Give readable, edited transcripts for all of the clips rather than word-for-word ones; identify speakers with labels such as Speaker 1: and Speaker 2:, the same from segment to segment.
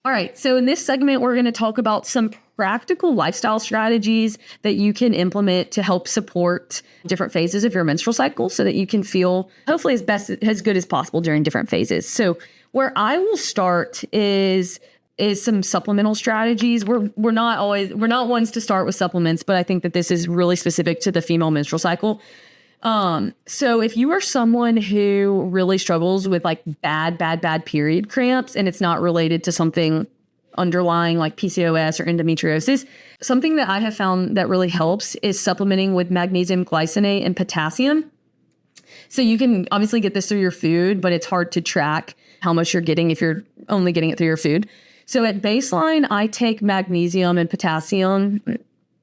Speaker 1: All right. So in this segment, we're going to talk about some practical lifestyle strategies that you can implement to help support different phases of your menstrual cycle so that you can feel hopefully as good as possible during different phases. So where I will start is some supplemental strategies. We're not ones to start with supplements, but I think that this is really specific to the female menstrual cycle. So if you are someone who really struggles with like bad period cramps and it's not related to something underlying like PCOS or endometriosis, something that I have found that really helps is supplementing with magnesium glycinate and potassium. So you can obviously get this through your food, but it's hard to track how much you're getting if you're only getting it through your food. So at baseline, I take magnesium and potassium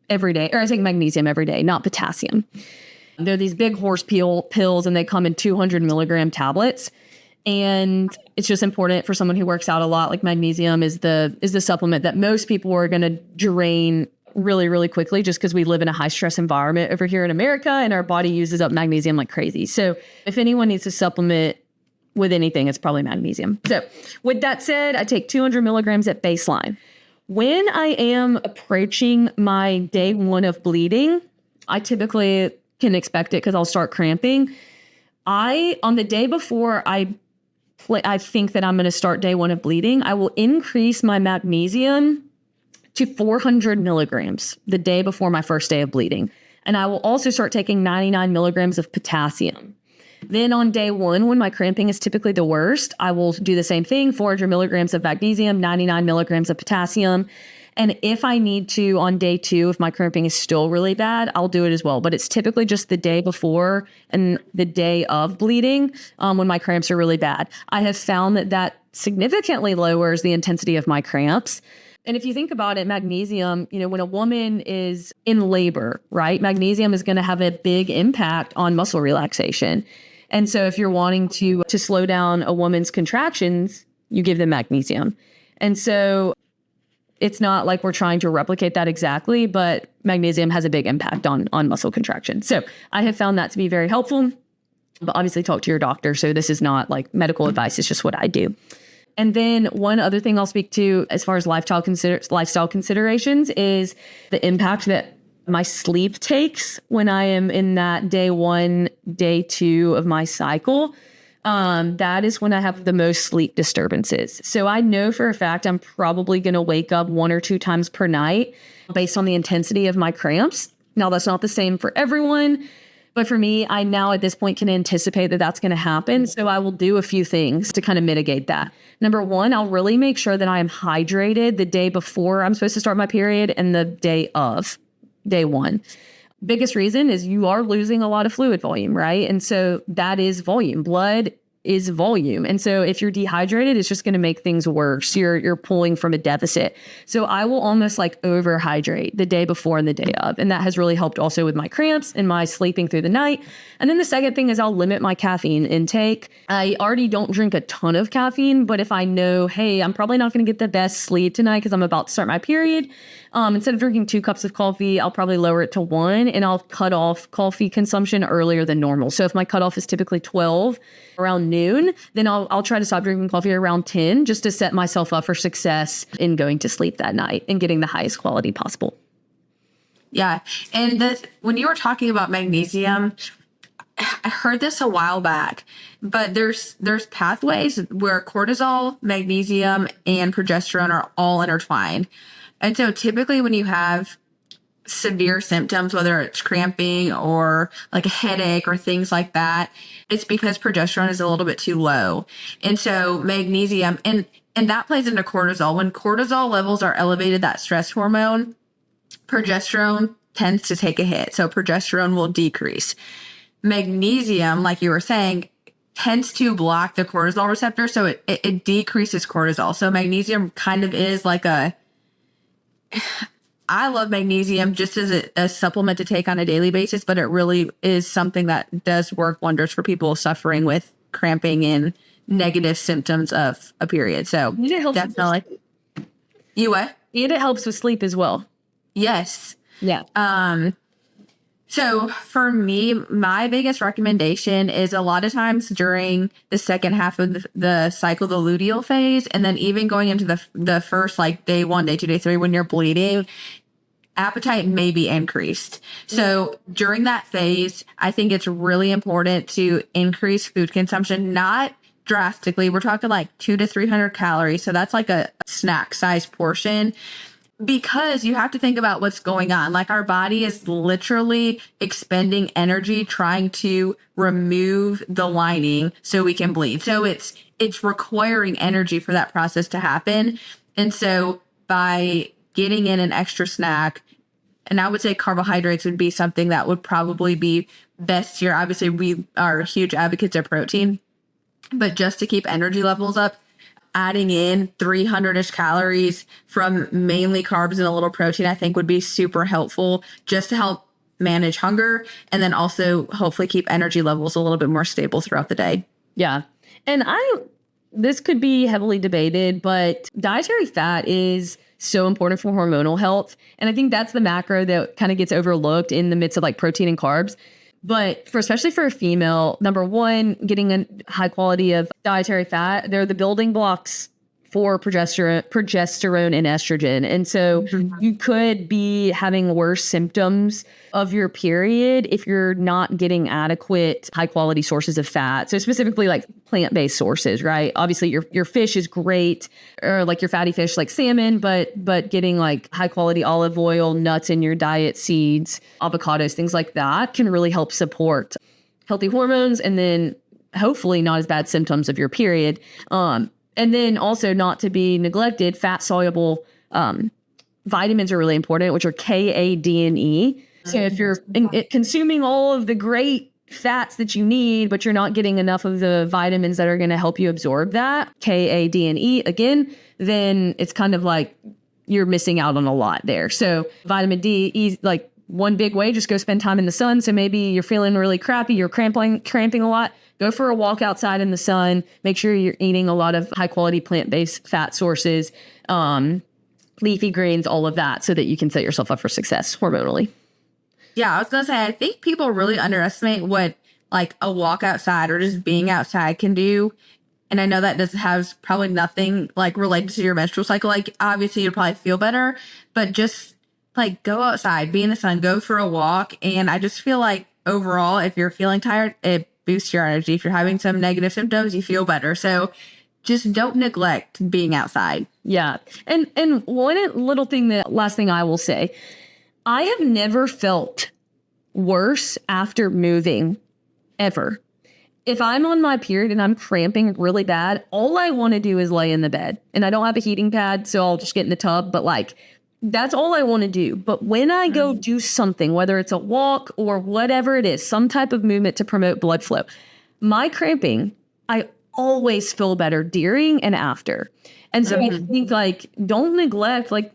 Speaker 1: every day, or I take magnesium every day, not potassium. They're these big horse pills and they come in 200 milligram tablets. And it's just important for someone who works out a lot. Like magnesium is the supplement that most people are going to drain really, really quickly just because we live in a high stress environment over here in America and our body uses up magnesium like crazy. So if anyone needs to supplement with anything, it's probably magnesium. So with that said, I take 200 milligrams at baseline. When I am approaching my day 1 of bleeding, I typically can expect it because I'll start cramping. On the day before I think that I'm going to start day 1 of bleeding, I will increase my magnesium to 400 milligrams the day before my first day of bleeding. And I will also start taking 99 milligrams of potassium. Then on day 1, when my cramping is typically the worst, I will do the same thing, 400 milligrams of magnesium, 99 milligrams of potassium. And if I need to, on day 2, if my cramping is still really bad, I'll do it as well. But it's typically just the day before and the day of bleeding when my cramps are really bad. I have found that significantly lowers the intensity of my cramps. And if you think about it, magnesium, when a woman is in labor, right, magnesium is going to have a big impact on muscle relaxation. And so if you're wanting to slow down a woman's contractions, you give them magnesium. And so it's not like we're trying to replicate that exactly, but magnesium has a big impact on muscle contraction. So I have found that to be very helpful, but obviously talk to your doctor. So this is not like medical advice. It's just what I do. And then one other thing I'll speak to as far as lifestyle considerations is the impact that my sleep takes when I am in that day 1, day 2 of my cycle. That is when I have the most sleep disturbances. So I know for a fact I'm probably going to wake up 1 or 2 times per night based on the intensity of my cramps. Now, that's not the same for everyone, but for me, I now at this point can anticipate that that's going to happen. So I will do a few things to kind of mitigate that. Number 1, I'll really make sure that I am hydrated the day before I'm supposed to start my period and the day of day 1. Biggest reason is you are losing a lot of fluid volume, right? And so that is volume. Blood is volume. And so if you're dehydrated, it's just going to make things worse. You're pulling from a deficit. So I will almost like overhydrate the day before and the day of. And that has really helped also with my cramps and my sleeping through the night. And then the second thing is I'll limit my caffeine intake. I already don't drink a ton of caffeine, but if I know, hey, I'm probably not going to get the best sleep tonight because I'm about to start my period, instead of drinking 2 cups of coffee, I'll probably lower it to 1 and I'll cut off coffee consumption earlier than normal. So if my cutoff is typically 12 around noon, then I'll try to stop drinking coffee around 10 just to set myself up for success in going to sleep that night and getting the highest quality possible.
Speaker 2: Yeah. And when you were talking about magnesium, I heard this a while back, but there's pathways where cortisol, magnesium, and progesterone are all intertwined. And so typically when you have severe symptoms, whether it's cramping or like a headache or things like that, it's because progesterone is a little bit too low. And so magnesium, and that plays into cortisol. When cortisol levels are elevated, that stress hormone, progesterone tends to take a hit. So progesterone will decrease. Magnesium, like you were saying, tends to block the cortisol receptor. So it decreases cortisol. So magnesium kind of is like I love magnesium just as a supplement to take on a daily basis, but it really is something that does work wonders for people suffering with cramping and negative symptoms of a period. So
Speaker 1: it helps
Speaker 2: definitely. You what?
Speaker 1: And it helps with sleep as well.
Speaker 2: Yes.
Speaker 1: Yeah.
Speaker 2: So for me, my biggest recommendation is a lot of times during the second half of the cycle, the luteal phase, and then even going into the first, like day 1, day 2, day 3, when you're bleeding, appetite may be increased. So during that phase, I think it's really important to increase food consumption, not drastically. We're talking like 200 to 300 calories. So that's like a snack size portion, because you have to think about what's going on. Like our body is literally expending energy trying to remove the lining so we can bleed. So it's requiring energy for that process to happen. And so by getting in an extra snack, and I would say carbohydrates would be something that would probably be best here. Obviously, we are huge advocates of protein, but just to keep energy levels up, adding in 300-ish calories from mainly carbs and a little protein, I think would be super helpful just to help manage hunger and then also hopefully keep energy levels a little bit more stable throughout the day.
Speaker 1: Yeah. And this could be heavily debated, but dietary fat is so important for hormonal health. And I think that's the macro that kind of gets overlooked in the midst of like protein and carbs. But especially for a female, number one, getting a high quality of dietary fat, they're the building blocks for progesterone and estrogen. And so you could be having worse symptoms of your period if you're not getting adequate high quality sources of fat. So specifically like plant-based sources, right? Obviously your fish is great, or like your fatty fish like salmon, but getting like high quality olive oil, nuts in your diet, seeds, avocados, things like that can really help support healthy hormones and then hopefully not as bad symptoms of your period. And then also not to be neglected, fat soluble vitamins are really important, which are K, A, D, and E. So if you're consuming all of the great fats that you need, but you're not getting enough of the vitamins that are going to help you absorb that, K, A, D, and E again, then it's kind of like you're missing out on a lot there. So vitamin D, E, like one big way, just go spend time in the sun. So maybe you're feeling really crappy, you're cramping a lot. Go for a walk outside in the sun. Make sure you're eating a lot of high quality plant-based fat sources, leafy greens, all of that, so that you can set yourself up for success hormonally.
Speaker 2: Yeah, I was going to say, I think people really underestimate what like a walk outside or just being outside can do. And I know that does have probably nothing like related to your menstrual cycle. Like obviously you'll probably feel better, but just like go outside, be in the sun, go for a walk. And I just feel like overall, if you're feeling tired, it boosts your energy. If you're having some negative symptoms, you feel better. So just don't neglect being outside.
Speaker 1: Yeah. And one little thing, last thing I will say, I have never felt worse after moving ever. If I'm on my period and I'm cramping really bad, all I want to do is lay in the bed. And I don't have a heating pad, so I'll just get in the tub. But like, that's all I want to do. But when I go do something, whether it's a walk or whatever it is, some type of movement to promote blood flow, my cramping, I always feel better during and after. And so I think like, don't neglect like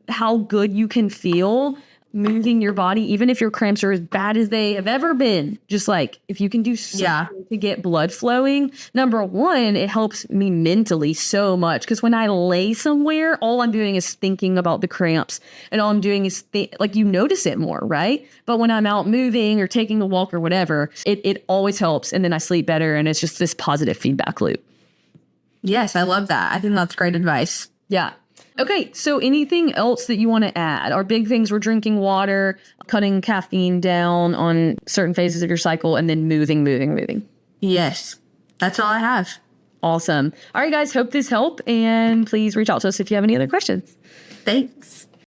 Speaker 1: how good you can feel moving your body, even if your cramps are as bad as they have ever been. Just like if you can do something to get blood flowing, number one, it helps me mentally so much, because when I lay somewhere, all I'm doing is thinking about the cramps, and all I'm doing is like you notice it more, right? But when I'm out moving or taking a walk or whatever, it always helps, and then I sleep better, and it's just this positive feedback loop.
Speaker 2: Yes, I love that. I think that's great advice.
Speaker 1: Yeah. Okay, so anything else that you want to add? Our big things were drinking water, cutting caffeine down on certain phases of your cycle, and then moving.
Speaker 2: Yes, that's all I have.
Speaker 1: Awesome. All right, guys, hope this helped, and please reach out to us if you have any other questions.
Speaker 2: Thanks.